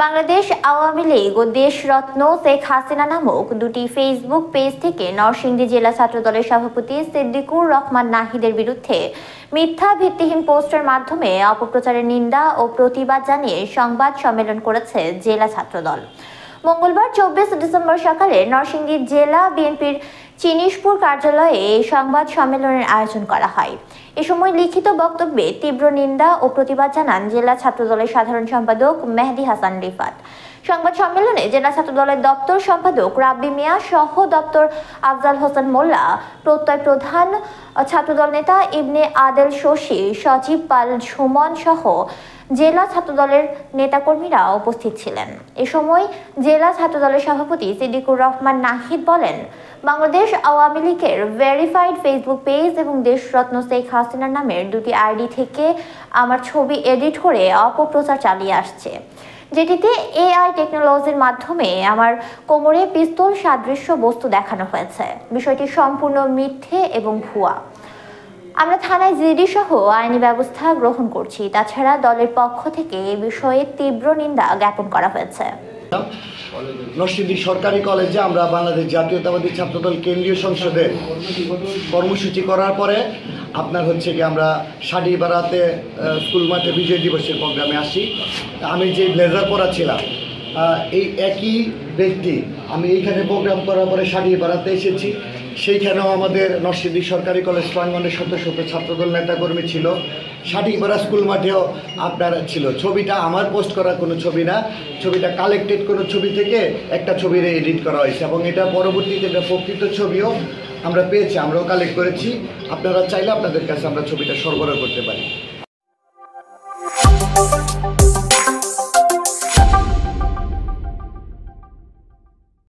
বাংলাদেশ আওয়ামী লীগ ও দেশরত্ন শেখ হাসিনা নামক দুটি Facebook page থেকে নরসিংদী জেলা ছাত্রদলের সভাপতি সিদ্দিকুর রহমান নাহিদের বিরুদ্ধে মিথ্যা ভিত্তিহীন পোস্টের মাধ্যমে অপপ্রচারের নিন্দা ও প্রতিবাদ জানিয়ে সংবাদ সম্মেলন করেছে জেলা ছাত্রদল। মঙ্গলবার 24 ডিসেম্বর সকালে নরসিংদী জেলা বিএনপির চিনিশপুর কার্যালয়ে এই সংবাদ সম্মেলনের আয়োজন করা হয়। এ সময় লিখিত বক্তব্যে তীব্র নিন্দা ও প্রতিবাদ জানান জেলা ছাত্রদলের সাধারণ সম্পাদক মেহেদী হাসান রিফাত। সংবাদ সম্মেলনে জেলা ছাত্রদলের দপ্তর সম্পাদক রাব্বি মিয়া সহ দপ্তর আফজাল হোসেন মোল্লা, প্রত্যয় প্রধান, ছাত্রদল নেতা ইবনে আদেল শশী, সজীব পাল ঝুমন সহ জেলা ছাত্রদলের নেতাকর্মীরা উপস্থিত ছিলেন। এ সময় জেলা ছাত্রদলের সভাপতি সিদ্দিকুর রহমান নাহিদ বলেন, বাংলাদেশ আওয়ামী লীগের ভেরিফাইড ফেসবুক পেজ এবং দেশরত্ন শেখ হাসিনা নামের দুটি আইডি থেকে আমার ছবি এডিট করে অপপ্রচার চালিয়ে আসছে, যেটিতে এআই টেকনোলজির মাধ্যমে আমার কোমরে পিস্তল সাদৃশ্য বস্তু দেখানো হয়েছে। বিষয়টি সম্পূর্ণ মিথ্যে এবং ভুয়া। আমরা থানায় জিডি সহ আইনি ব্যবস্থা গ্রহণ করছি। তাছাড়া দলের পক্ষ থেকে এ বিষয়ে তীব্র নিন্দা জ্ঞাপন করা হয়েছে। নরসিংদী সরকারি কলেজে আমরা বাংলাদেশ জাতীয়তাবাদী ছাত্রদল কেন্দ্রীয় সংসদের কর্মসূচি করার পরে আপনার হচ্ছে কি আমরা সাডিবাড়াতে স্কুল মাঠে বিজয় দিবসের প্রোগ্রামে আসি। আমি যে ব্লেজার পরা ছিলাম এই একই ব্যক্তি আমি এইখানে প্রোগ্রাম করার পরে সাডিবাড়াতে এসেছি। সেইখানেও আমাদের নরসিংদী সরকারি কলেজ প্রাঙ্গণে শত শত ছাত্রদল নেতাকর্মী ছিল। সাডিপাড়া স্কুল মাঠেও আপনার ছিল। ছবিটা আমার পোস্ট করা কোনো ছবি না, ছবিটা কালেক্টেড কোনো ছবি থেকে একটা ছবির এডিট করা হয়েছে এবং এটা পরবর্তীতে এটা প্রকৃত ছবিও আমরা পেয়েছি, আমরাও কালেক্ট করেছি। আপনারা চাইলে আপনাদের কাছে আমরা ছবিটা সরবরাহ করতে পারি।